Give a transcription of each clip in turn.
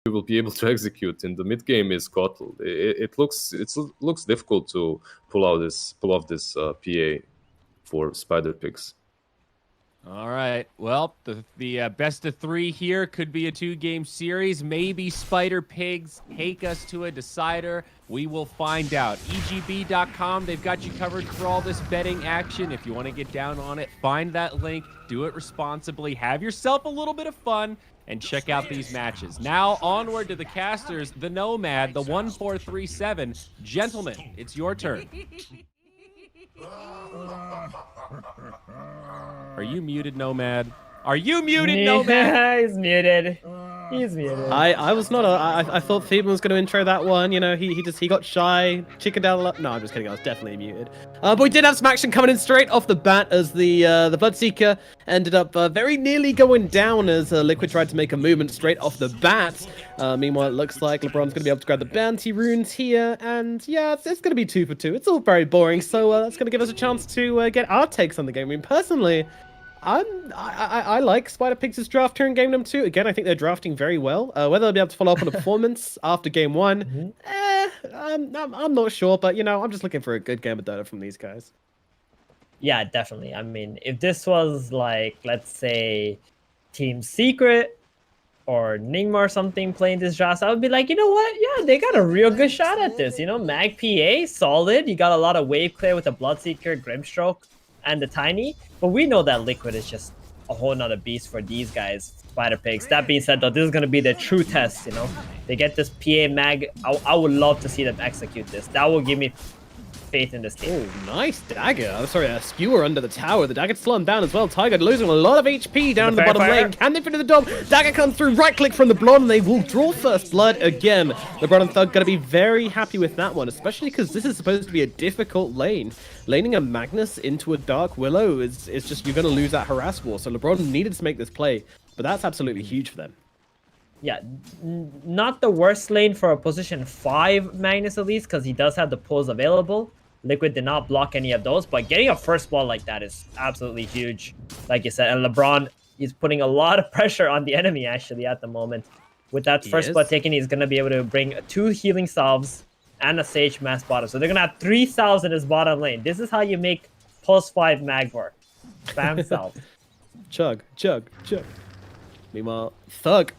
will be able to execute in the mid game is Kotl. It looks difficult to pull off this PA for Spider Pigs. All right. Well, the best of 3 here could be a 2-game series. Maybe Spider Pigs take us to a decider. We will find out. EGB.com, they've got you covered for all this betting action. If you want to get down on it, find that link. Do it responsibly. Have yourself a little bit of fun and check out these matches. Now, onward to the casters, the Nomad, the 1437. Gentlemen, it's your turn. Are you muted, Nomad? Are you muted, Nomad? He's muted. He's muted. I was not. I thought Theben was going to intro that one. You know, he got shy, chickened out a lot. No, I'm just kidding. I was definitely muted. But we did have some action coming in straight off the bat as the Bloodseeker ended up very nearly going down as Liquid tried to make a movement straight off the bat. Meanwhile, it looks like LeBron's going to be able to grab the bounty runes here, and yeah, it's going to be 2 for 2. It's all very boring, so that's going to give us a chance to get our takes on the game. I mean, personally, I like Spider Pigs' draft here in game number 2. Again, I think they're drafting very well. Whether they'll be able to follow up on a performance after game 1, I'm not sure. But, you know, I'm just looking for a good game of Dota from these guys. Yeah, definitely. I mean, if this was like, let's say, Team Secret or Nigma or something playing this draft, I would be like, you know what? Yeah, they got a real good shot at this. You know, Mag PA, solid. You got a lot of wave clear with the Bloodseeker, Grimstroke, and the Tiny. But we know that Liquid is just a whole nother beast for these guys, Spider Pigs. That being said, though, this is going to be the true test, you know. They get this PA Mag. I would love to see them execute this. That will give me faith in this team. Oh, nice dagger. I'm sorry, a skewer under the tower. The dagger slow him down as well. Tiger losing a lot of HP down the bottom lane. Can they finish the dom? Dagger comes through, right click from the Blonde, and they will draw first blood again. LeBron and Thug going to be very happy with that one, especially because this is supposed to be a difficult lane. Laning a Magnus into a Dark Willow is just, you're going to lose that harass war. So LeBron needed to make this play, but that's absolutely huge for them. Yeah, not the worst lane for a position 5 Magnus at least, because he does have the pulls available. Liquid did not block any of those, but getting a first blood like that is absolutely huge, like you said. And LeBron is putting a lot of pressure on the enemy, actually, at the moment. With that first blood taken, he's going to be able to bring 2 healing salves and a Sage Mass bottom. So they're going to have 3 salves in his bottom lane. This is how you make plus 5 mag work. Spam salve. Chug, chug, chug. Meanwhile, Thug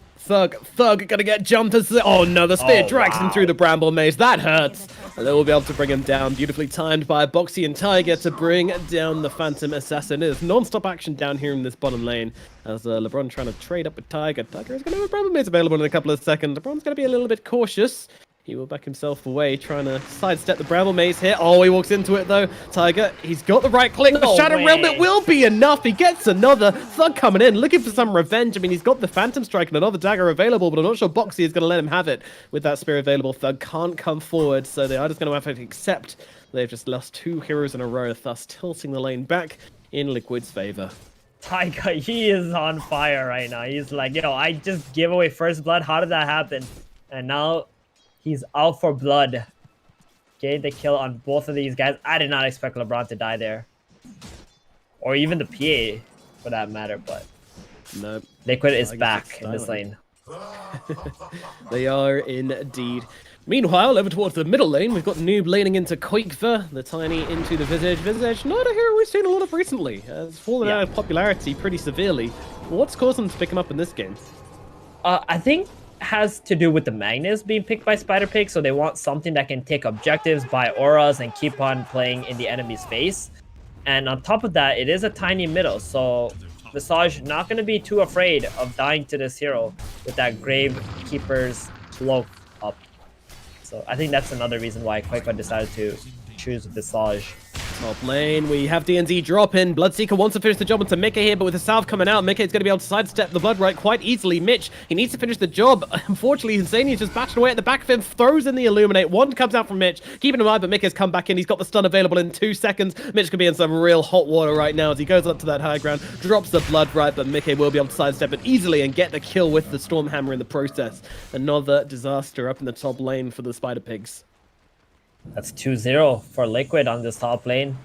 gonna get jumped as oh no, the spear drags him through the bramble maze. That hurts. And they will be able to bring him down. Beautifully timed by Boxy and Tiger to bring down the Phantom Assassin. It is non-stop action down here in this bottom lane as LeBron trying to trade up with Tiger. Tiger is going to have a bramble maze available in a couple of seconds. LeBron's going to be a little bit cautious. He will back himself away, trying to sidestep the bramble maze here. Oh, he walks into it though. Tiger, he's got the right click. The Shadow Realm, it will be enough. He gets another. Thug coming in, looking for some revenge. I mean, he's got the Phantom Strike and another dagger available, but I'm not sure Boxy is going to let him have it. With that spear available, Thug can't come forward, so they are just going to have to accept they've just lost 2 heroes in a row, thus tilting the lane back in Liquid's favor. Tiger, he is on fire right now. He's like, yo, I just gave away first blood. How did that happen? And now he's out for blood. Getting the kill on both of these guys. I did not expect LeBron to die there. Or even the PA, for that matter, but no. Liquid is back in this lane. They are indeed. Meanwhile, over towards the middle lane, we've got Noob laning into Koikva, the Tiny into the Visage. Visage, not a hero we've seen a lot of recently. Has fallen out of popularity pretty severely. What's caused them to pick him up in this game? I think has to do with the Magnus being picked by Spider Pig, so they want something that can take objectives, buy auras, and keep on playing in the enemy's face. And on top of that, it is a tiny middle, so Visage not going to be too afraid of dying to this hero with that Gravekeeper's cloak up. So I think that's another reason why Koikva decided to choose Visage. Top lane, we have DNZ drop in. Bloodseeker wants to finish the job onto Mika here, but with the salve coming out, Mika is going to be able to sidestep the Blood Right quite easily. Mitch, he needs to finish the job. Unfortunately, Insane is just bashing away at the back of him, throws in the Illuminate. One comes out from Mitch, keeping him alive, but Mika's come back in. He's got the stun available in 2 seconds. Mitch could be in some real hot water right now as he goes up to that high ground, drops the Blood Right, but Mika will be able to sidestep it easily and get the kill with the Stormhammer in the process. Another disaster up in the top lane for the Spider Pigs. That's 2-0 for Liquid on this top lane.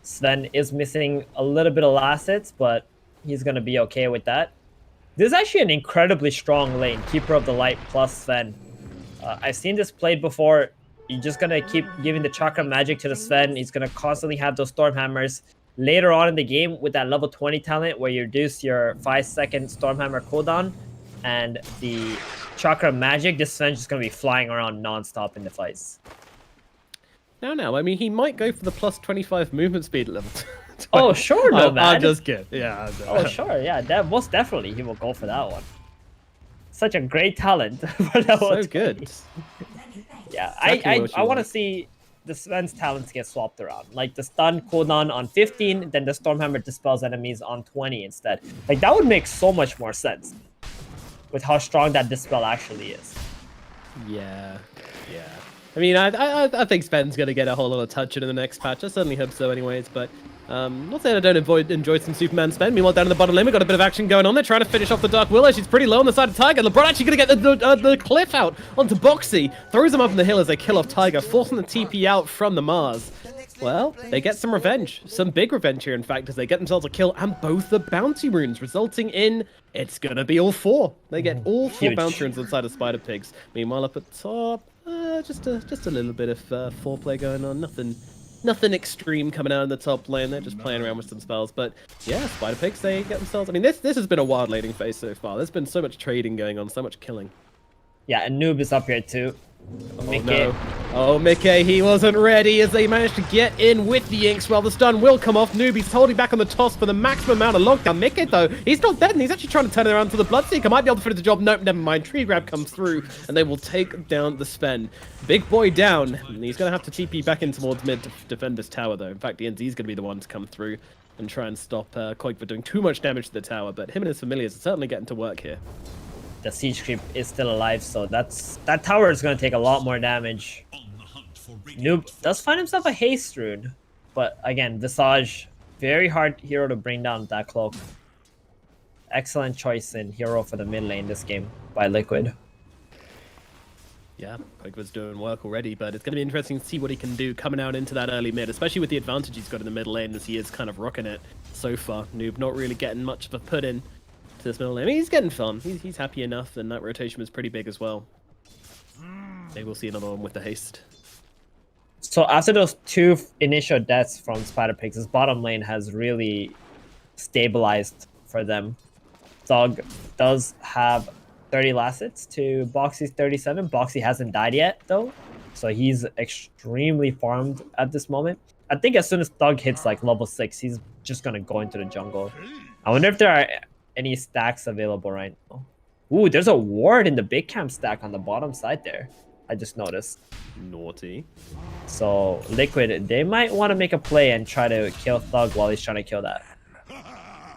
Sven is missing a little bit of last hits, but he's going to be okay with that. This is actually an incredibly strong lane. Keeper of the Light plus Sven. I've seen this played before. You're just gonna keep giving the Chakra Magic to the Sven. He's gonna constantly have those Storm Hammers. Later on in the game, with that level 20 talent, where you reduce your 5-second Storm Hammer cooldown, and the Chakra Magic, this Sven's just gonna be flying around non-stop in the fights. No. I mean, he might go for the plus 25 movement speed at level 20. Oh, sure, no, man. I'm just kidding. Yeah. Oh, sure, yeah. That most definitely he will go for that one. Such a great talent for level So 20. good. Yeah, Exactly what I you want to want. see the Sven's talents get swapped around. Like the stun cooldown on 15, then the Stormhammer dispels enemies on 20 instead. Like that would make so much more sense with how strong that dispel actually is. Yeah. I mean, I think Sven's gonna get a whole lot of touch in the next patch. I certainly hope so, anyways. But not saying I don't enjoy some Superman Sven. Meanwhile, down in the bottom lane, we got a bit of action going on. They're trying to finish off the Dark Willow. She's pretty low on the side of Tiger. LeBron actually gonna get the cliff out onto Boxy. Throws him up on the hill as they kill off Tiger, forcing the TP out from the Mars. Well, they get some revenge. Some big revenge here, in fact, as they get themselves a kill and both the bounty runes, resulting in it's gonna be all 4. They get all 4 Huge. bounty runes inside of Spider Pigs. Meanwhile, up at top, just a little bit of foreplay going on. Nothing extreme coming out in the top lane. They're just playing around with some spells. But yeah, Spider Pigs, they get themselves. I mean, this has been a wild laning phase so far. There's been so much trading going on, so much killing. Yeah, and Noob is up here too. No. Oh, Mickey, he wasn't ready as they managed to get in with the Inks. Well, the stun will come off. Noobie's holding back on the toss for the maximum amount of lockdown. Mickey, though, he's not dead, and he's actually trying to turn it around to the Bloodseeker. Might be able to finish the job. Nope, never mind. Tree Grab comes through, and they will take down the Sven. Big boy down, and he's going to have to TP back in towards mid to defend this tower, though. In fact, DNZ's going to be the one to come through and try and stop Koik for doing too much damage to the tower, but him and his familiars are certainly getting to work here. The siege creep is still alive, so that tower is going to take a lot more damage. Noob does find himself a haste rune, but again, Visage, very hard hero to bring down with that cloak. Excellent choice in hero for the mid lane this game by Liquid. Yeah, Koik was doing work already, but it's going to be interesting to see what he can do coming out into that early mid, especially with the advantage he's got in the middle lane as he is kind of rocking it so far. Noob not really getting much of a put in to this middle lane. I mean, he's getting fun. He's happy enough, and that rotation was pretty big as well. Maybe we'll see another one with the haste. So after those 2 initial deaths from Spider Pigs, his bottom lane has really stabilized for them. Thug does have 30 last hits to Boxy's 37. Boxy hasn't died yet, though, so he's extremely farmed at this moment. I think as soon as Thug hits like level 6, he's just gonna go into the jungle. I wonder if there are any stacks available right now. Ooh, there's a ward in the big camp stack on the bottom side there. I just noticed. Naughty. So Liquid, they might want to make a play and try to kill Thug while he's trying to kill that.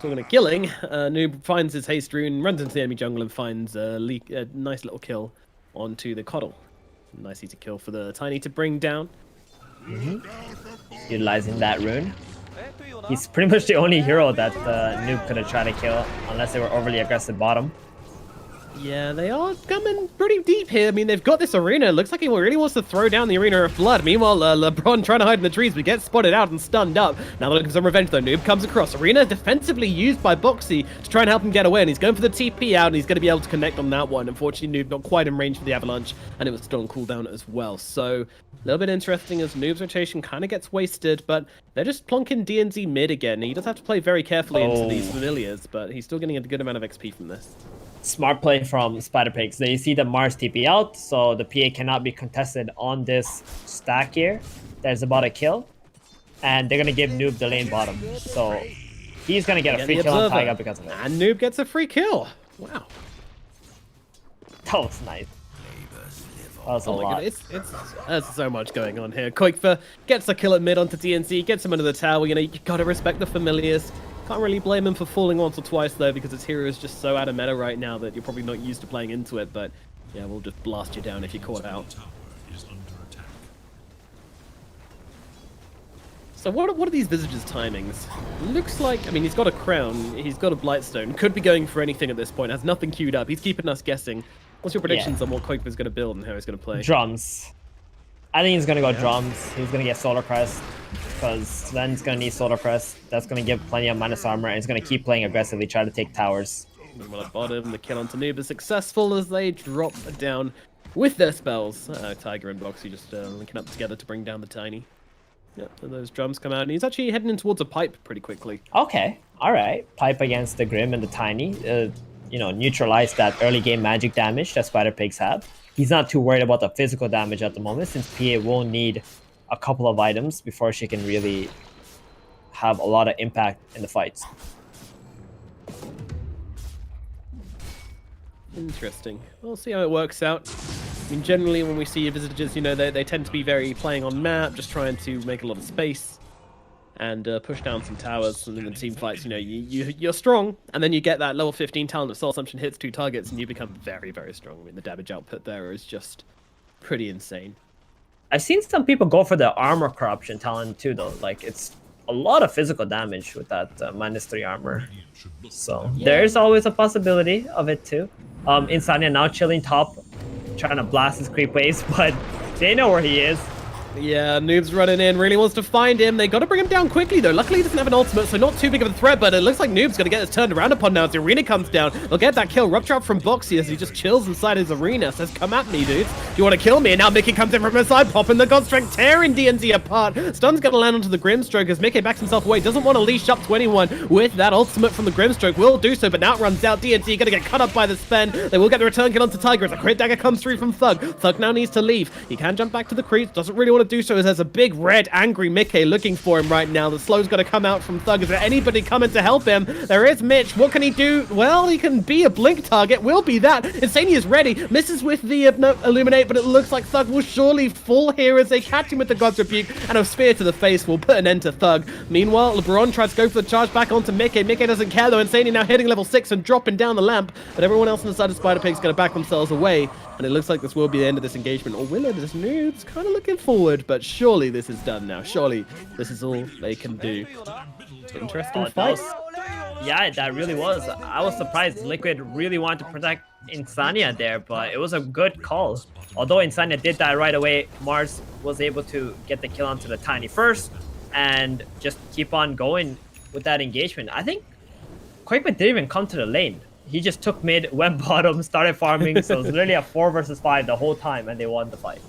Talking of killing, Noob finds his haste rune, runs into the enemy jungle and finds a nice little kill onto the Coddle. Nice easy kill for the Tiny to bring down. Utilizing that rune. He's pretty much the only hero that Noob could have tried to kill, unless they were overly aggressive bottom. Yeah, they are coming pretty deep here. I mean, they've got this arena. It looks like he really wants to throw down the Arena of Blood. Meanwhile, LeBron trying to hide in the trees, but gets spotted out and stunned up. Now they're looking for some revenge, though. Noob comes across. Arena defensively used by Boxy to try and help him get away, and he's going for the TP out, and he's going to be able to connect on that one. Unfortunately, Noob not quite in range for the Avalanche, and it was still on cooldown as well. So, a little bit interesting as Noob's rotation kind of gets wasted, but they're just plonking DNZ mid again. He does have to play very carefully into these familiars, but he's still getting a good amount of XP from this. Smart play from Spider Pigs. They see the Mars TP out, so the PA cannot be contested on this stack here. There's about a kill, and they're gonna give Noob the lane bottom. So he's gonna get a free kill on Tiger because of it. And Noob gets a free kill. Wow. That was nice. That was a lot. There's so much going on here. Koikfa gets a kill at mid onto DNC, gets him under the tower. You know, you gotta respect the familiars. Can't really blame him for falling once or twice, though, because his hero is just so out of meta right now that you're probably not used to playing into it, but yeah, we'll just blast you down if you're caught out. So what are these Visage's timings? Looks like, I mean, he's got a crown, he's got a Blightstone, could be going for anything at this point, has nothing queued up, he's keeping us guessing. What's your predictions on what Koikfa's going to build and how he's going to play? Drums. I think he's gonna go drums. He's gonna get Solar Crest because Sven's gonna need Solar Crest. That's gonna give plenty of minus armor, and he's gonna keep playing aggressively, try to take towers. Meanwhile at bottom, the kill onto Noob is successful as they drop down with their spells. Tiger and Boxy just linking up together to bring down the Tiny. Yep, so those drums come out, and he's actually heading in towards a pipe pretty quickly. Okay, all right. Pipe against the Grim and the Tiny. You know, neutralize that early game magic damage that Spider Pigs have. He's not too worried about the physical damage at the moment, since PA will need a couple of items before she can really have a lot of impact in the fights. Interesting. We'll see how it works out. I mean, generally when we see visitors, you know, they tend to be very playing on map, just trying to make a lot of space and push down some towers. And in the team fights, you know, you're strong, and then you get that level 15 talent of Soul Assumption hits 2 targets, and you become very, very strong. I mean, the damage output there is just pretty insane. I've seen some people go for the armor corruption talent too, though. Like, it's a lot of physical damage with that -3 armor. So there's always a possibility of it too. Insania now chilling top, trying to blast his creep waves, but they know where he is. Yeah, Noob's running in, really wants to find him. They got to bring him down quickly, though. Luckily, he doesn't have an ultimate, so not too big of a threat, but it looks like Noob's going to get this turned around upon now as the arena comes down. They'll get that kill. Rupture up from Boxy as he just chills inside his arena. Says, come at me, dudes. Do you want to kill me? And now Mickey comes in from his side, popping the Godstrike, tearing DNZ apart. Stun's going to land onto the Grimstroke as Mickey backs himself away. Doesn't want to leash up to anyone with that ultimate from the Grimstroke. Will do so, but now it runs out. DNZ going to get cut up by the spend. They will get the return kill onto Tiger as a crit dagger comes through from Thug. Thug now needs to leave. He can jump back to the creeps. Doesn't really want to do so as there's a big red angry Mickey looking for him right now. The slow's got to come out from Thug. Is there anybody coming to help him? There is Mitch. What can he do? Well, he can be a blink target. Will be that. Insania is ready. Misses with the Illuminate, but it looks like Thug will surely fall here as they catch him with the God's Rebuke, and a spear to the face will put an end to Thug. Meanwhile, LeBron tries to go for the charge back onto Mickey. Mickey doesn't care though. Insania now hitting level 6 and dropping down the lamp, but everyone else on the side of Spider Pig's going to back themselves away, and it looks like this will be the end of this engagement. Or will it? This Noob's kind of looking forward, but surely this is done now. Surely this is all they can do. Interesting fight. Yeah, that really was. I was surprised Liquid really wanted to protect Insania there, but it was a good call. Although Insania did die right away, Mars was able to get the kill onto the Tiny first and just keep on going with that engagement. I think Quakeman didn't even come to the lane. He just took mid, went bottom, started farming, so it was literally a 4 versus 5 the whole time, and they won the fight.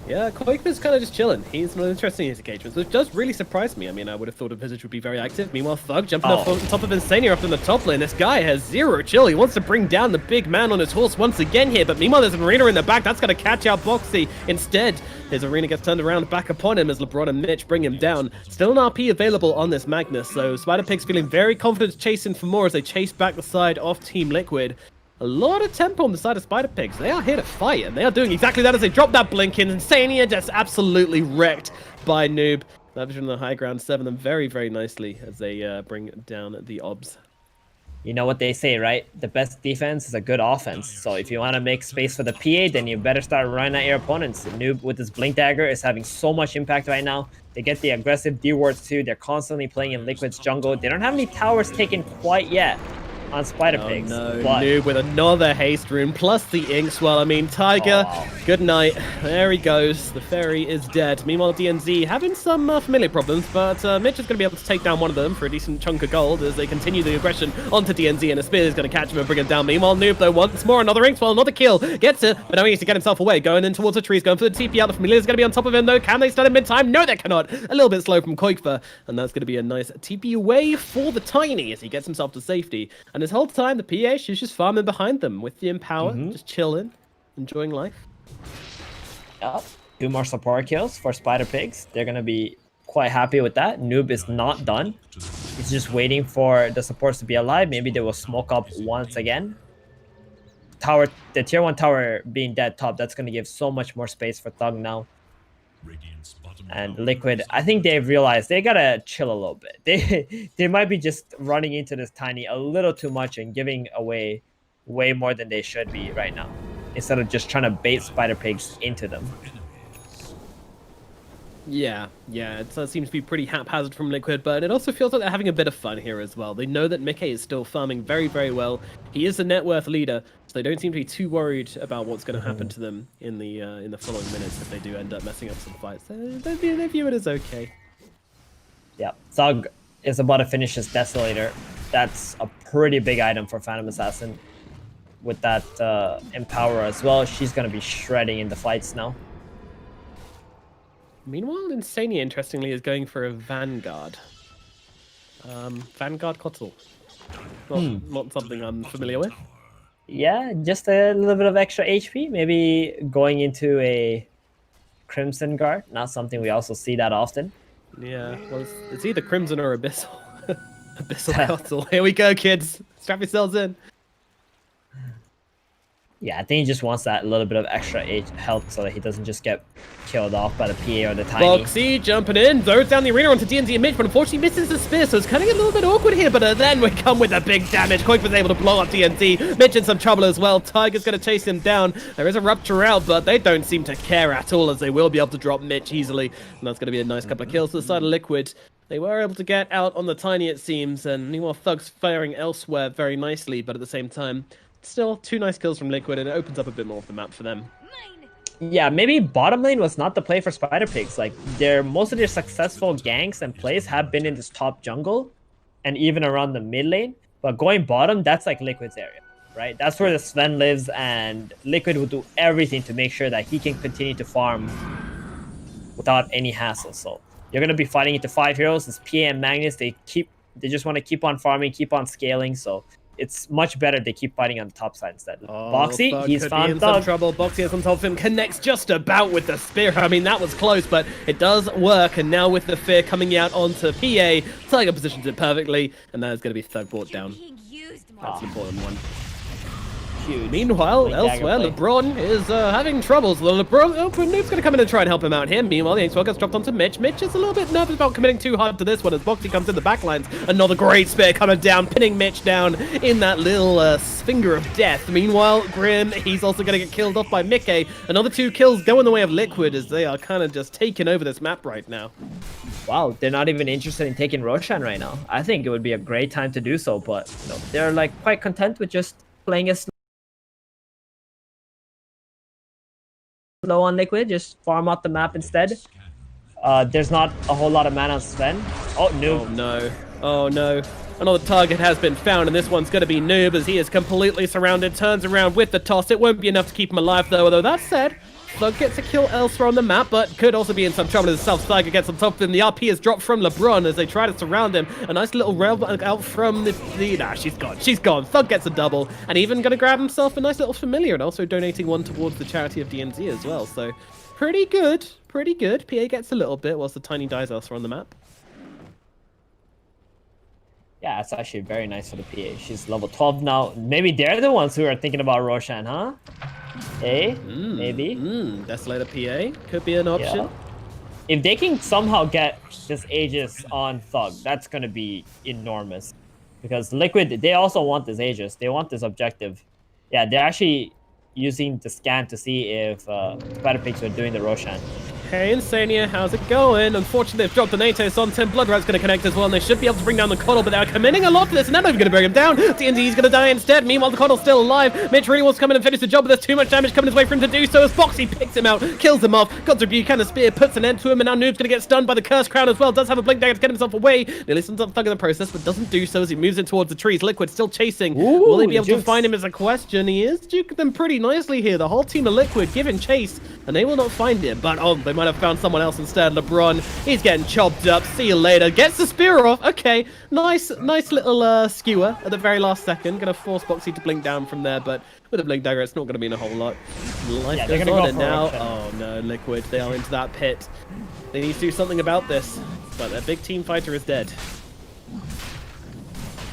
Yeah, Quakeman's kind of just chilling. He's not interested in his engagements, which does really surprise me. I mean, I would have thought a Visage would be very active. Meanwhile, Thug jumping up on top of Insania up in the top lane. This guy has zero chill. He wants to bring down the big man on his horse once again here, but meanwhile, there's an arena in the back. That's going to catch out Boxy. Instead, his arena gets turned around back upon him as LeBron and Mitch bring him down. Still an RP available on this Magnus, so Spider Pig's feeling very confident chasing for more as they chase back the side of Team Liquid. A lot of tempo on the side of Spider Pigs. They are here to fight, and they are doing exactly that as they drop that blink in. Insania just absolutely wrecked by Noob. That vision on the high ground 7 them very, very nicely as they bring down the obs. You know what they say, right? The best defense is a good offense. So if you want to make space for the PA, then you better start running at your opponents. Noob with his Blink Dagger is having so much impact right now. They get the aggressive D-wards too. They're constantly playing in Liquid's jungle. They don't have any towers taken quite yet on Spider Pigs. No, but... Noob with another haste rune plus the Inkswell. I mean, Tiger, good night. There he goes. The fairy is dead. Meanwhile, DNZ having some familiar problems, but Mitch is going to be able to take down one of them for a decent chunk of gold as they continue the aggression onto DNZ, and a spear is going to catch him and bring him down. Meanwhile, Noob, though, once more, another Inkswell, another kill. Gets it, but now he needs to get himself away. Going in towards the trees, going for the TP out. The Familiar is going to be on top of him, though. Can they stun him mid-time? No, they cannot. A little bit slow from Koikfa, and that's going to be a nice TP away for the Tiny as he gets himself to safety. And this whole time, the PA, she's just farming behind them with the Empower, just chilling, enjoying life. Yep. 2 more support kills for Spider Pigs. They're going to be quite happy with that. Noob is not done. He's just waiting for the supports to be alive. Maybe they will smoke up once again. Tower, the tier 1 tower being dead top, that's going to give so much more space for Thug now. And Liquid, I think they've realized they gotta chill a little bit. They might be just running into this Tiny a little too much and giving away way more than they should be right now, instead of just trying to bait Spider Pigs into them. Yeah, it seems to be pretty haphazard from Liquid, but it also feels like they're having a bit of fun here as well. They know that Mickey is still farming very, very well. He is the net worth leader, so they don't seem to be too worried about what's going to happen to them in the following minutes if they do end up messing up some fights. They view it as okay. Yeah, Thug is about to finish his Desolator. that's a pretty big item for Phantom Assassin. With that Empower as well, she's going to be shredding in the fights now. Meanwhile, Insania, interestingly, is going for a Vanguard. Vanguard Kotal. Not something I'm familiar with. Yeah, just a little bit of extra HP. Maybe going into a Crimson Guard. Not something we also see that often. Yeah, well, it's either Crimson or Abyssal. Abyssal Kotal. Here we go, kids. Strap yourselves in. Yeah, I think he just wants that little bit of extra health so that he doesn't just get killed off by the PA or the Tiny. Boxy jumping in, throws down the arena onto DNZ and Mitch, but unfortunately misses the spear, so it's kind of a little bit awkward here, but then we come with the big damage. Koik was able to blow up DNZ. Mitch in some trouble as well. Tiger's going to chase him down. There is a rupture out, but they don't seem to care at all, as they will be able to drop Mitch easily, and that's going to be a nice couple of kills to the side of Liquid. They were able to get out on the Tiny, it seems, and meanwhile Thug's firing elsewhere very nicely, but at the same time, still 2 nice kills from Liquid, and it opens up a bit more of the map for them. Yeah, maybe bottom lane was not the play for Spider Pigs. Like, most of their successful ganks and plays have been in this top jungle, and even around the mid lane. But going bottom, that's like Liquid's area, right? That's where the Sven lives, and Liquid will do everything to make sure that he can continue to farm without any hassle. So you're gonna be fighting into 5 heroes. It's PA and Magnus. They just want to keep on farming, keep on scaling. So it's much better they keep fighting on the top side instead. Boxy, he's found some Thug. trouble. Boxy is on top of him, connects just about with the spear. I mean, that was close, but it does work. And now with the fear coming out onto PA, Tiger positions it perfectly, and that is going to be Thug brought down. That's an important one. Huge. Meanwhile, Big elsewhere, dagger play. LeBron is having troubles. LeBron, Noob's going to come in and try and help him out here. Meanwhile, the X-Well gets dropped onto Mitch. Mitch is a little bit nervous about committing too hard to this one as Boxy comes in the backlines. Another great spear coming down, pinning Mitch down in that little finger of death. Meanwhile, Grim, he's also going to get killed off by Mickey. Another 2 kills go in the way of Liquid as they are kind of just taking over this map right now. Wow, they're not even interested in taking Roshan right now. I think it would be a great time to do so, but they're like quite content with just playing a slow on Liquid, just farm out the map instead. There's not a whole lot of mana on Sven. Oh, Noob. Oh no. Oh no. Another target has been found, and this one's going to be Noob as he is completely surrounded. Turns around with the toss. It won't be enough to keep him alive though, although that said, Thug gets a kill elsewhere on the map, but could also be in some trouble as South Tiger gets on top of him. The RP is dropped from LeBron as they try to surround him. A nice little rail out from the nah, she's gone. She's gone. Thug gets a double, and even going to grab himself a nice little familiar, and also donating one towards the charity of DNZ as well. So pretty good. Pretty good. PA gets a little bit whilst the Tiny dies elsewhere on the map. Yeah, it's actually very nice for the PA. She's level 12 now. Maybe they're the ones who are thinking about Roshan, huh? Hey, maybe. Desolator PA could be an option. Yeah. If they can somehow get this Aegis on Thug, that's going to be enormous. Because Liquid, they also want this Aegis. They want this objective. Yeah, they're actually using the scan to see if Spider Pigs are doing the Roshan. Hey, Insania, how's it going? Unfortunately, they've dropped the Natos on Tim. Blood Rat's going to connect as well, and they should be able to bring down the Coddle, but they're committing a lot to this, and they're not even going to bring him down. DNZ's going to die instead. Meanwhile, the Coddle's still alive. Mitch really wants to come in and finish the job, but there's too much damage coming his way for him to do so as Boxy picks him out, kills him off. God's Rebuke and the spear puts an end to him, and now Noob's going to get stunned by the Curse Crown as well. Does have a Blink Dagger to get himself away. Nearly sends up Thug in the process, but doesn't do so as he moves in towards the trees. Liquid still chasing. Ooh, Will they be able to jukes. find him is a question. He is juking them pretty nicely here. The whole team of Liquid giving chase, and they will not find him. But oh, they might have found someone else instead. LeBron, he's getting chopped up. See you later. Gets the spear off. Okay, nice little skewer at the very last second. Gonna force Boxy to blink down from there, but with a Blink Dagger, it's not gonna mean a whole lot. Life Yeah, they're goes gonna on, go and for now, Roshan. oh no, Liquid, they are into that pit. They need to do something about this, but their big team fighter is dead.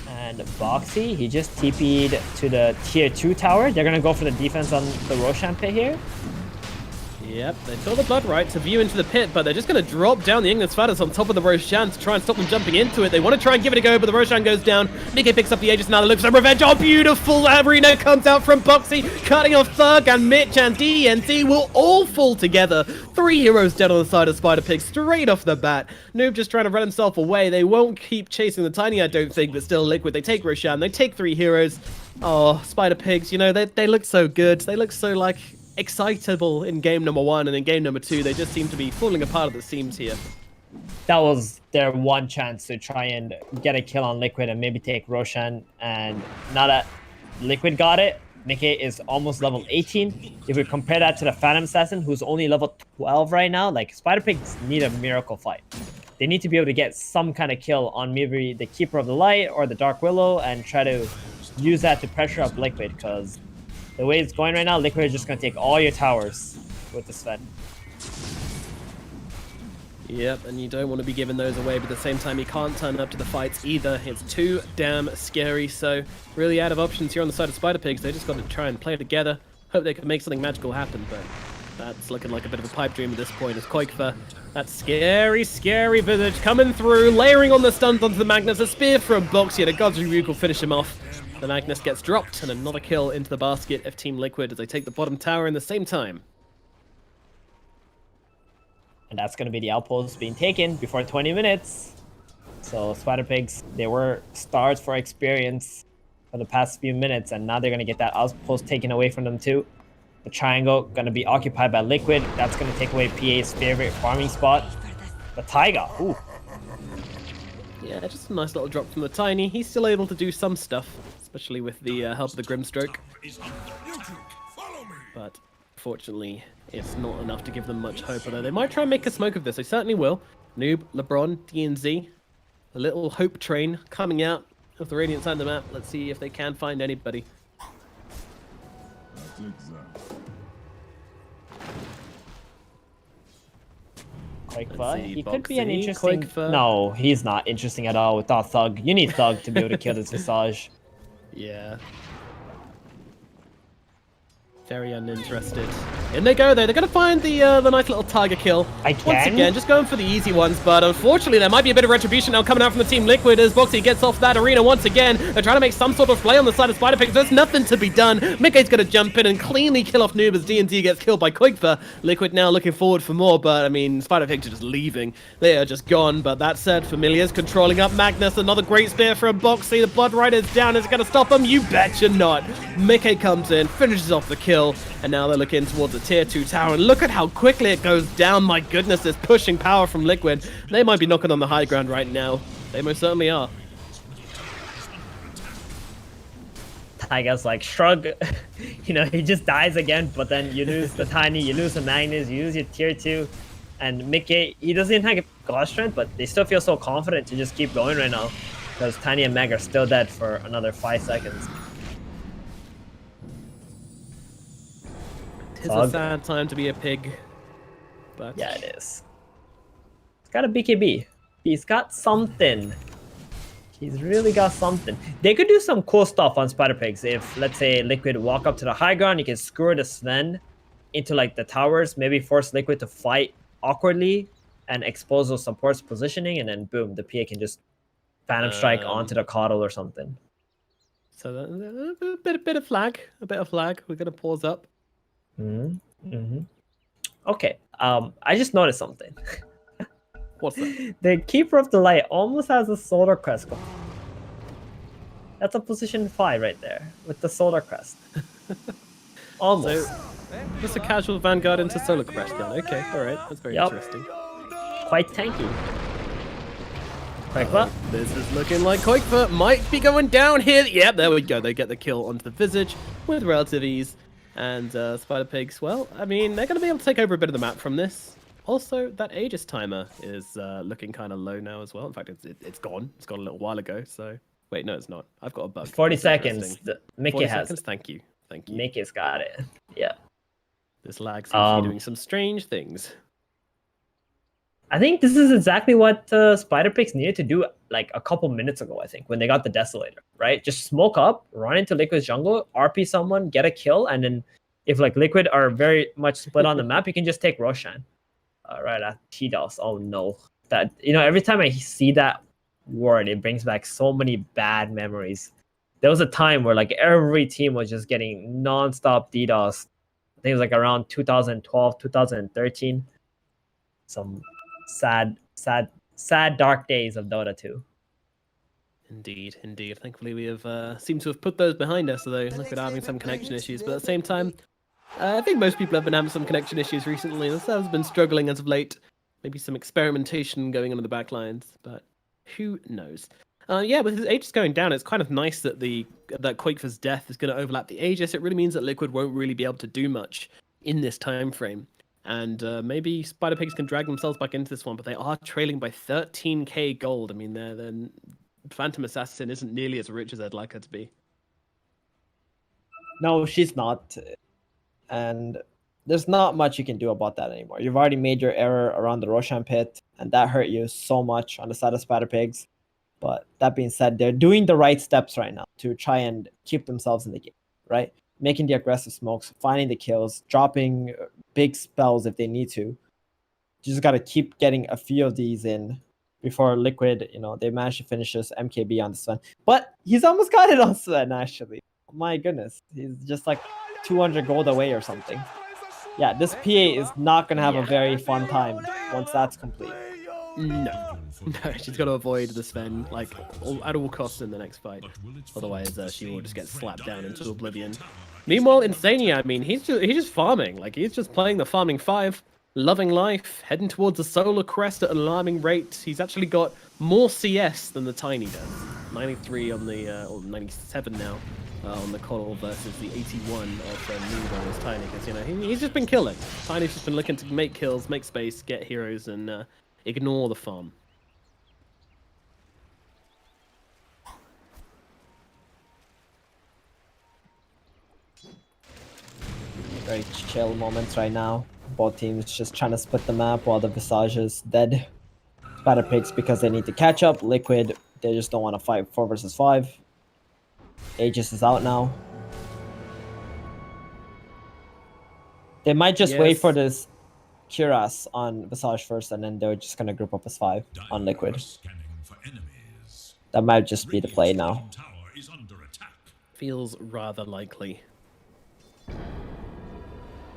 And Boxy, he just TP'd to the tier 2 tower. They're going to go for the defense on the Roshan pit here. Yep, they saw the Blood Right to view into the pit, but they're just going to drop down the Ignis Fatuus on top of the Roshan to try and stop them jumping into it. They want to try and give it a go, but the Roshan goes down. Mickey picks up the Aegis, now looks for revenge. Oh, beautiful arena comes out from Boxy, cutting off Thug, and Mitch and DNZ will all fall together. 3 heroes dead on the side of Spider Pig straight off the bat. Noob just trying to run himself away. They won't keep chasing the Tiny, I don't think, but still Liquid. They take Roshan, they take 3 heroes. Oh, Spider Pigs, you know, they look so good. They look so, like, excitable in game number 1, and in game number 2 they just seem to be falling apart at the seams here. that was their one chance to try and get a kill on Liquid and maybe take Roshan. And now that Liquid got it, Mickey is almost level 18. If we compare that to the Phantom Assassin, who's only level 12 right now, like Spider Pigs need a miracle fight. They need to be able to get some kind of kill on maybe the Keeper of the Light or the Dark Willow and try to use that to pressure up Liquid, because the way it's going right now, Liquid is just going to take all your towers with the Sven. Yep, and you don't want to be giving those away, but at the same time, you can't turn up to the fights either. It's too damn scary, so really out of options here on the side of Spider Pigs. They just got to try and play together. Hope they can make something magical happen, but that's looking like a bit of a pipe dream at this point as Koikfa, that scary, scary Visage coming through, layering on the stuns onto the Magnus. A spear from Boxy, and a God's Rebuke will finish him off. The Magnus gets dropped, and another kill into the basket of Team Liquid as they take the bottom tower in the same time. And that's going to be the outpost being taken before 20 minutes. So Spider Pigs, they were stars for experience for the past few minutes, and now they're going to get that outpost taken away from them too. The triangle going to be occupied by Liquid. That's going to take away PA's favorite farming spot. The Taiga. Ooh. Yeah, just a nice little drop from the Tiny. He's still able to do some stuff, especially with the help of the Grimstroke. But fortunately, it's not enough to give them much hope, although they might try and make a smoke of this. They certainly will. Noob, LeBron, DNZ. A little hope train coming out of the Radiant side of the map. Let's see if they can find anybody. Koikfa, he could be Boxy, an interesting... Koikfa. No, he's not interesting at all without Thug. You need Thug to be able to kill this Visage. Yeah. Very uninterested. In they go, though. They're going to find the nice little Tiger kill. Once again, just going for the easy ones, but unfortunately, there might be a bit of retribution now coming out from the Team Liquid as Boxy gets off that arena once again. They're trying to make some sort of play on the side of Spider Pigs. There's nothing to be done. Mickey's going to jump in and cleanly kill off Noob as D&D gets killed by Koikfa. Liquid now looking forward for more, but I mean, Spider Pigs are just leaving. They are just gone, but that said, Familiar's controlling up Magnus. Another great spear from Boxy. The Blood Rider's down. Is it going to stop him? You betcha not. Mickey comes in, finishes off the kill, and now they're looking towards a tier 2 tower, and look at how quickly it goes down. My goodness, there's pushing power from Liquid. They might be knocking on the high ground right now. They most certainly are. Taiga's like, shrug. You know, he just dies again, but then you lose the Tiny, you lose the Magnus, you lose your tier 2. And Mickey, he doesn't have God strength, but they still feel so confident to just keep going right now, because Tiny and Meg are still dead for another 5 seconds. It's a sad time to be a pig, but yeah, it is. He's got a BKB. He's got something. He's really got something. They could do some cool stuff on Spider Pigs if, let's say, Liquid walk up to the high ground. You can screw the Sven into like the towers, maybe force Liquid to fight awkwardly and expose those supports positioning, and then boom, the PA can just Phantom Strike onto the Coddle or something. So a bit of flag. We're gonna pause up. Okay, I just noticed something. What's that? The Keeper of the Light almost has a Solar Crest. That's a position 5 right there with the Solar Crest. Almost. So, just a casual Vanguard into Solar Crest then. Okay, alright, that's very interesting. Quite tanky. Koikfa. This is looking like Koikfa might be going down here. Yep, there we go. They get the kill onto the Visage with relative ease. And Spider Pigs, well, I mean, they're going to be able to take over a bit of the map from this. Also, that Aegis timer is looking kind of low now as well. In fact, it's gone. It's gone a little while ago, so... Wait, no, it's not. I've got a bug. 40 seconds. Mickey 40 has seconds? Thank you. Thank you. Mickey's got it. Yeah. This lag seems to be doing some strange things. I think this is exactly what Spider Pigs needed to do like a couple minutes ago, I think, when they got the Desolator, right? Just smoke up, run into Liquid's jungle, RP someone, get a kill, and then if like Liquid are very much split on the map, you can just take Roshan. Right, T-Dos. Oh no. That, you know, every time I see that word, it brings back so many bad memories. There was a time where like every team was just getting non-stop DDoS. I think it was like around 2012, 2013. Some sad dark days of Dota 2. Indeed. Thankfully, we have seemed to have put those behind us, although Liquid are having some connection issues. But at the same time, I think most people have been having some connection issues recently. The server's been struggling as of late. Maybe some experimentation going on in the back lines, but who knows? Yeah, with his Aegis going down, it's kind of nice that that Quake's death is going to overlap the Aegis. It really means that Liquid won't really be able to do much in this time frame. And maybe Spider Pigs can drag themselves back into this one, but they are trailing by 13k gold. I mean, their Phantom Assassin isn't nearly as rich as I'd like her to be. No, she's not. And there's not much you can do about that anymore. You've already made your error around the Roshan pit, and that hurt you so much on the side of Spider Pigs. But that being said, they're doing the right steps right now to try and keep themselves in the game, right? Making the aggressive smokes, finding the kills, dropping big spells if they need to. You just got to keep getting a few of these in before Liquid, they manage to finish this MKB on Sven. But he's almost got it on Sven, actually. My goodness. He's just like 200 gold away or something. Yeah, this PA is not going to have a very fun time once that's complete. No, she's got to avoid the Sven at all costs in the next fight. Otherwise, she will just get slapped down into oblivion. Meanwhile, Insania, I mean, he's just farming. He's just playing the farming 5, loving life, heading towards the solar crest at an alarming rate. He's actually got more CS than the Tiny does. 93 on the, or 97 now. On the Coddle versus the 81 of Mood on his Tiny, because he's just been killing. Tiny's just been looking to make kills, make space, get heroes, and ignore the farm. Very chill moments right now. Both teams just trying to split the map while the Visage is dead. Spider Pigs because they need to catch up. Liquid, they just don't want to fight 4 versus 5. Aegis is out now. They might just wait for this Cuirass on Visage first, and then they're just going to group up as 5 on Liquid. That might just be the play now. Feels rather likely.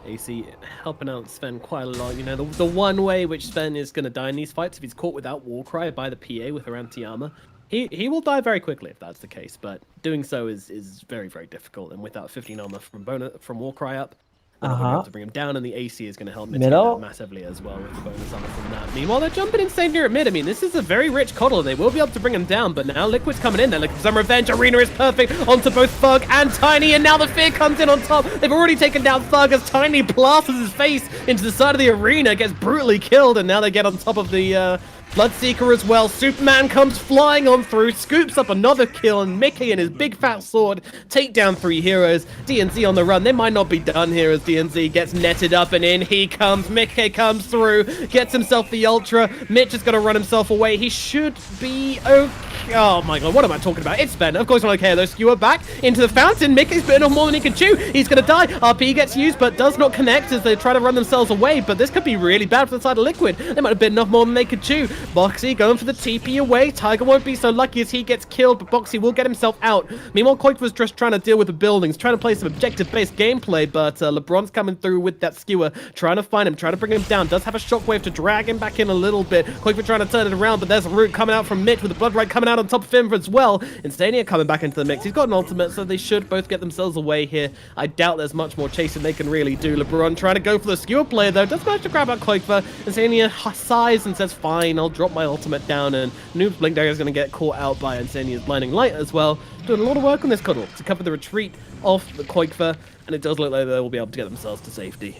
AC helping out Sven quite a lot. The one way which Sven is going to die in these fights, if he's caught without Warcry by the PA with her anti-armor, he will die very quickly if that's the case, but doing so is very, very difficult. And without 15 armor from Warcry up, they're not going to be able to bring him down, and the AC is going to help mitigate that massively as well with the bonus armor from that. Meanwhile, they're jumping insane here at mid. I mean, this is a very rich Coddle. They will be able to bring him down, but now Liquid's coming in. They're looking for some revenge. Arena is perfect onto both Thug and Tiny, and now the Fear comes in on top. They've already taken down Thug as Tiny blasts his face into the side of the arena, gets brutally killed, and now they get on top of the Bloodseeker as well. Superman comes flying on through, scoops up another kill, and Mickey and his big fat sword take down 3 heroes. DNZ on the run. They might not be done here as DNZ gets netted up, and in he comes. Mickey comes through, gets himself the Ultra. Mitch is going to run himself away. He should be okay. Oh my god, what am I talking about? It's Ben. Of course not okay, though. Skewer back into the fountain. Mickey's bitten off more than he can chew. He's going to die. RP gets used, but does not connect as they try to run themselves away. But this could be really bad for the side of Liquid. They might have bitten off more than they could chew. Boxy going for the TP away. Tiger won't be so lucky as he gets killed, but Boxy will get himself out. Meanwhile, Coit was just trying to deal with the buildings, trying to play some objective-based gameplay, but LeBron's coming through with that skewer, trying to find him, trying to bring him down. Does have a shockwave to drag him back in a little bit. Coit was trying to turn it around, but there's a root coming out from Mitch with the Blood Right coming out on top of him as well. Insania coming back into the mix. He's got an ultimate, so they should both get themselves away here. I doubt there's much more chasing they can really do. LeBron trying to go for the skewer player, though. Does manage to grab out Koikva. Insania sighs and says, fine, I'll drop my ultimate down, and Noob's Blink Dagger is going to get caught out by Insania's Blinding Light as well. Doing a lot of work on this Coddle to cover the retreat of the Koikva, and it does look like they will be able to get themselves to safety.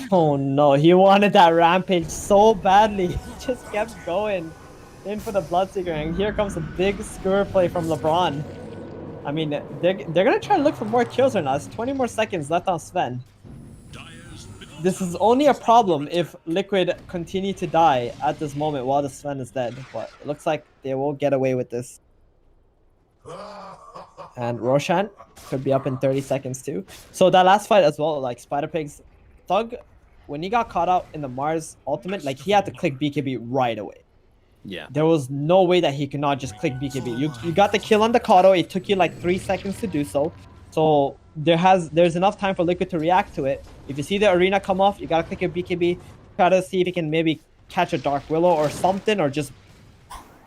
Oh no, he wanted that Rampage so badly. He just kept going in for the Bloodseeker, and here comes a big skewer play from LeBron. I mean, they're going to try to look for more kills on us. 20 more seconds left on Sven. This is only a problem if Liquid continue to die at this moment while the Sven is dead. But it looks like they will get away with this. And Roshan could be up in 30 seconds too. So that last fight as well, like Spider Pigs, Thug, when he got caught out in the Mars ultimate, like he had to click BKB right away. Yeah. There was no way that he could not just click BKB. You got the kill on the Kato. It took you like 3 seconds to do so. So there's enough time for Liquid to react to it. If you see the arena come off, you gotta click your BKB. Try to see if you can maybe catch a Dark Willow or something, or just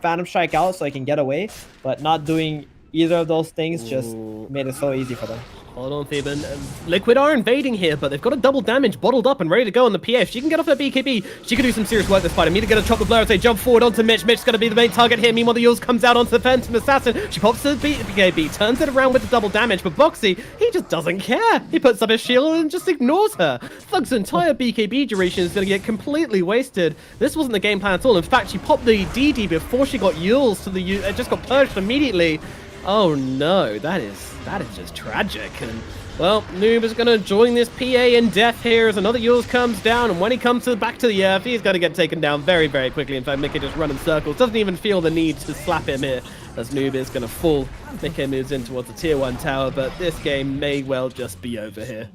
Phantom Strike out so he can get away. But not doing Either of those things just Ooh. made it so easy for them. Hold on, Theban. Liquid are invading here, but they've got a double damage bottled up and ready to go on the PA. If she can get off her BKB, she can do some serious work this fight. Immediately going to chop the blow as they jump forward onto Mitch. Mitch's going to be the main target here. Meanwhile, the Yules comes out onto the Phantom Assassin. She pops to the BKB, turns it around with the double damage, but Boxy, he just doesn't care. He puts up his shield and just ignores her. Thug's entire BKB duration is going to get completely wasted. This wasn't the game plan at all. In fact, she popped the DD before she got Yules to the it just got purged immediately. Oh no, that is just tragic. And well, Noob is going to join this PA in death here as another Yules comes down, and when he comes back to the earth, he's going to get taken down very, very quickly. In fact, Mickey just run in circles, doesn't even feel the need to slap him here as Noob is going to fall. Mickey moves in towards the tier 1 tower, but this game may well just be over here.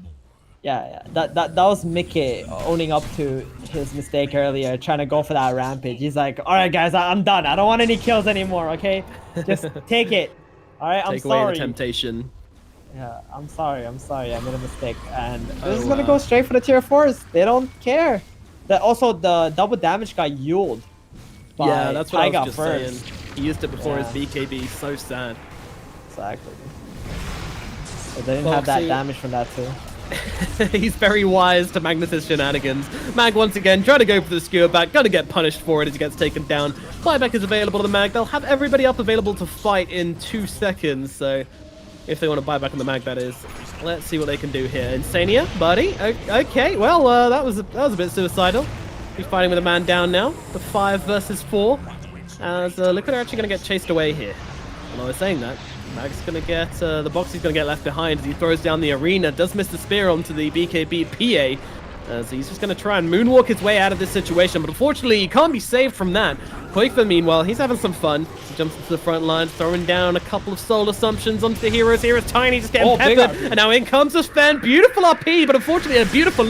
Yeah, that was Mickey owning up to his mistake earlier, trying to go for that rampage. He's like, all right, guys, I'm done. I don't want any kills anymore, okay? Just take it. All right, I'm Take sorry. away the temptation. Yeah, I'm sorry. I made a mistake. And they're just gonna go straight for the tier 4s. They don't care. Also, the double damage got Yuled. Yeah, that's what I was just first. saying. He used it before Yeah. his BKB. So sad. Exactly. But they didn't have that Foxy. damage from that too. He's very wise to Magnus's shenanigans. Mag once again trying to go for the skewer back, gonna get punished for it as he gets taken down. Buyback is available to the Mag. They'll have everybody up available to fight in 2 seconds, so if they want to buy back on the Mag, that is. Let's see what they can do here. Insania, buddy. Okay, well, that was a bit suicidal. He's fighting with a man down now. The 5 versus 4. As Liquid are actually going to get chased away here. And I was saying that. Mag's going to get, the Boxy's going to get left behind as he throws down the arena. Does miss the spear onto the BKB PA. As he's just going to try and moonwalk his way out of this situation. But unfortunately, he can't be saved from that. Koifa, meanwhile, he's having some fun. He jumps into the front line, throwing down a couple of soul assumptions onto the heroes. Here is Tiny just getting peppered. And now in comes the Sven. Beautiful RP, but unfortunately a beautiful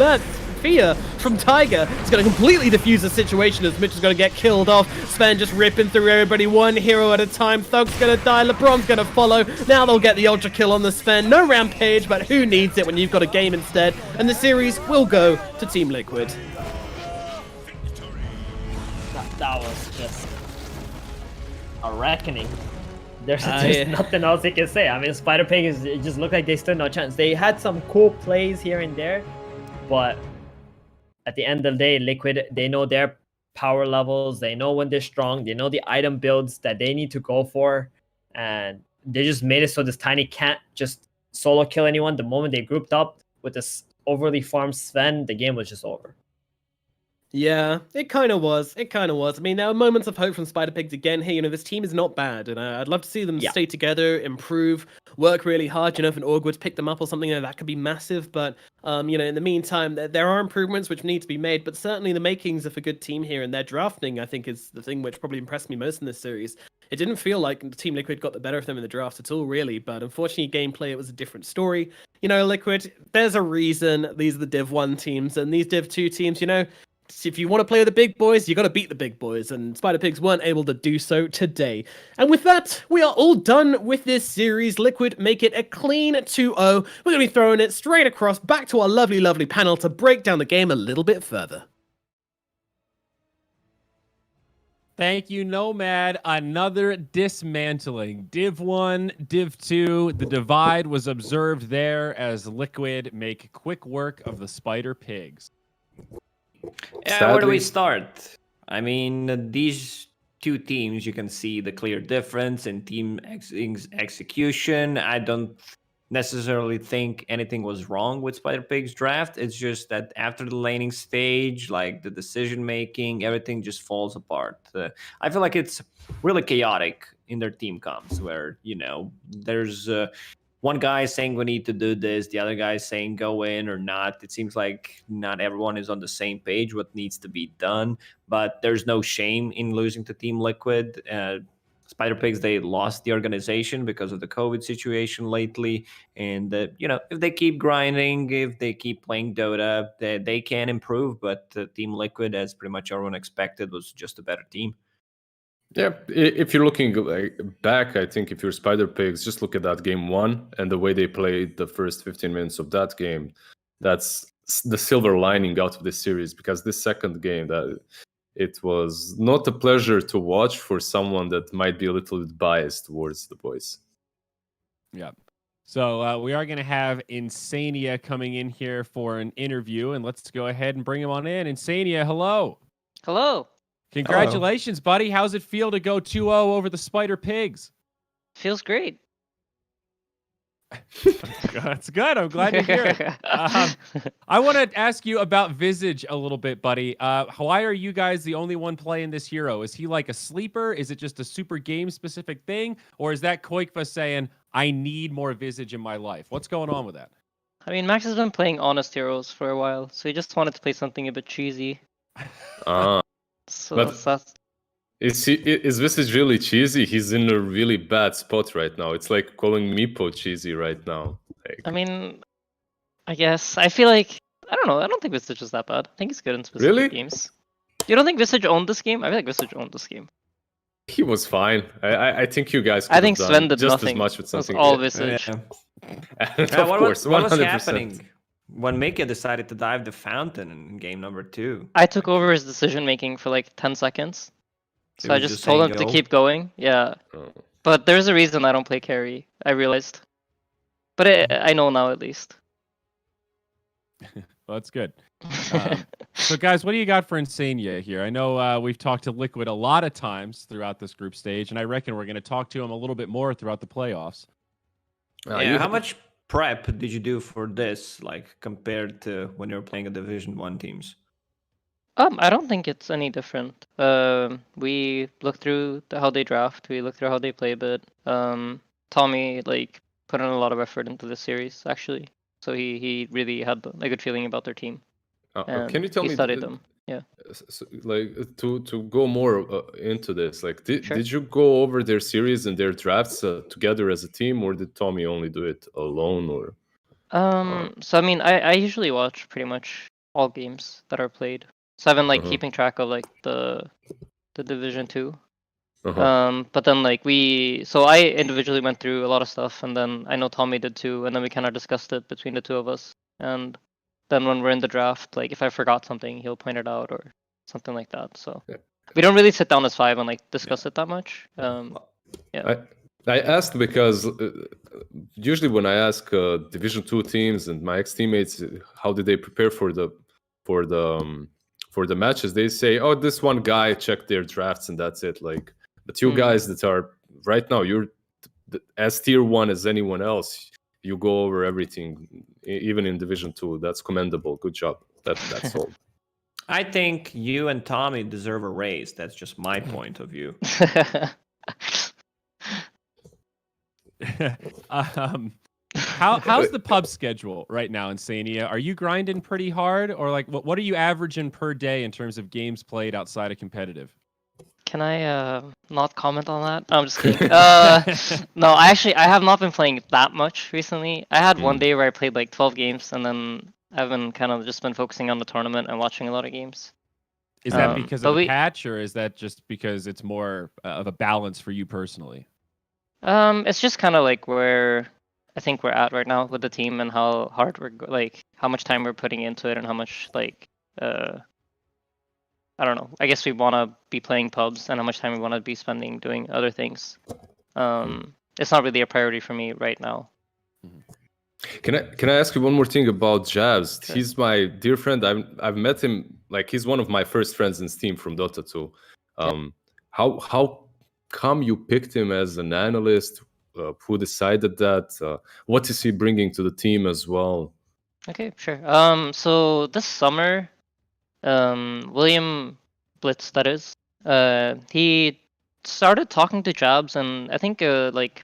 fear from Tiger. It's going to completely defuse the situation as Mitch is going to get killed off. Sven just ripping through everybody one hero at a time. Thug's going to die. LeBron's going to follow. Now they'll get the ultra kill on the Sven. No rampage, but who needs it when you've got a game instead? And the series will go to Team Liquid. That was just a reckoning. There's nothing else you can say. I mean, Spider Pig it just looked like they stood no chance. They had some cool plays here and there, but at the end of the day, Liquid, they know their power levels. They know when they're strong. They know the item builds that they need to go for, and they just made it so this Tiny can't just solo kill anyone. The moment they grouped up with this overly farmed Sven, the game was just over. Yeah, it kind of was. I mean, there are moments of hope from Spider Pigs again. Hey, this team is not bad, and I'd love to see them stay together, improve, work really hard. If an Org would pick them up or something, that could be massive. But, in the meantime, there are improvements which need to be made, but certainly the makings of a good team here, and their drafting, I think, is the thing which probably impressed me most in this series. It didn't feel like Team Liquid got the better of them in the draft at all, really, but unfortunately, gameplay, it was a different story. Liquid, there's a reason these are the Div 1 teams, and these Div 2 teams, if you want to play with the big boys, you got to beat the big boys, and Spider Pigs weren't able to do so today. And with that, we are all done with this series. Liquid make it a clean 2-0. We're going to be throwing it straight across back to our lovely, lovely panel to break down the game a little bit further. Thank you, Nomad. Another dismantling. Div 1, Div 2. The divide was observed there as Liquid make quick work of the Spider Pigs. Yeah, where do we start? I mean, these two teams, you can see the clear difference in team execution. I don't necessarily think anything was wrong with Spider Pig's draft. It's just that after the laning stage, like the decision making, everything just falls apart. I feel like it's really chaotic in their team comps where, there's one guy saying we need to do this, the other guy saying go in or not. It seems like not everyone is on the same page what needs to be done, but there's no shame in losing to Team Liquid. Spider Pigs, they lost the organization because of the COVID situation lately. And, if they keep grinding, if they keep playing Dota, they can improve. But Team Liquid, as pretty much everyone expected, was just a better team. Yeah, if you're looking back, I think if you're Spider Pigs, just look at that game 1 and the way they played the first 15 minutes of that game. That's the silver lining out of this series, because this second game, that it was not a pleasure to watch for someone that might be a little bit biased towards the boys. Yeah. So we are going to have Insania coming in here for an interview, and let's go ahead and bring him on in. Insania, hello. Hello. Congratulations, buddy. How's it feel to go 2-0 over the Spider Pigs? Feels great. That's good. I'm glad to hear it. I want to ask you about Visage a little bit, buddy. Why are you guys the only one playing this hero? Is he like a sleeper? Is it just a super game-specific thing? Or is that Koikva saying, I need more Visage in my life? What's going on with that? I mean, Max has been playing honest heroes for a while, so he just wanted to play something a bit cheesy. So But- that's Is Visage really cheesy? He's in a really bad spot right now. It's like calling Meepo cheesy right now. Like, I mean, I guess. I feel like, I don't know. I don't think Visage is that bad. I think he's good in specific Really? games. You don't think Visage owned this game? I feel like Visage owned this game. he was fine. I think you guys. I could think have Sven done did just nothing. as much with It was something. all Yeah. Visage. Of what, course, what was 100%. happening when Mika decided to dive the fountain in game number 2? I took over his decision making for like 10 seconds. He So I was just told him saying to go? keep going. Yeah. Oh. But there's a reason I don't play carry, I realized. But I know now at least. Well, that's good. So, guys, what do you got for Insania here? I know we've talked to Liquid a lot of times throughout this group stage, and I reckon we're going to talk to him a little bit more throughout the playoffs. Yeah, how much prep did you do for this, like compared to when you were playing a Division 1 teams? I don't think it's any different. We look through how they draft. We look through how they play a bit. Tommy like put in a lot of effort into this series actually, so he really had a good feeling about their team. And Can you tell he me? studied them. Yeah. Like to go more into this. Like, Sure. did you go over their series and their drafts together as a team, or did Tommy only do it alone? Or So I mean, I usually watch pretty much all games that are played. So I've been like Uh-huh. keeping track of like the Division 2. Uh-huh. But then like so I individually went through a lot of stuff, and then I know Tommy did too, and then we kind of discussed it between the two of us. And then when we're in the draft, like if I forgot something, he'll point it out or something like that. So Yeah. we don't really sit down as 5 and like discuss it that much. I asked because usually when I ask Division 2 teams and my ex teammates how did they prepare for the matches, they say, "Oh, this one guy checked their drafts and that's it." Like, but you guys that are right now, you're as tier 1 as anyone else. You go over everything, even in Division 2. That's commendable. Good job. That's all. I think you and Tommy deserve a raise. That's just my point of view. How's the pub schedule right now, Insania? Are you grinding pretty hard, or like what are you averaging per day in terms of games played outside of competitive? Can I not comment on that? No, I'm just kidding. No, I have not been playing that much recently. I had one day where I played like 12 games, and then I've been kind of just been focusing on the tournament and watching a lot of games. Is that because but of the we- patch, or is that just because it's more of a balance for you personally? It's just kind of like where I think we're at right now with the team and how hard like how much time we're putting into it and how much like I don't know. I guess we want to be playing pubs and how much time we want to be spending doing other things. It's not really a priority for me right now. Can I ask you one more thing about Jabs? Sure. He's my dear friend. I've met him, like he's one of my first friends in Steam from Dota 2. How come you picked him as an analyst? Who decided that? What is he bringing to the team as well? Okay, sure. So this summer, William Blitz, that is, he started talking to Jabs, and I think like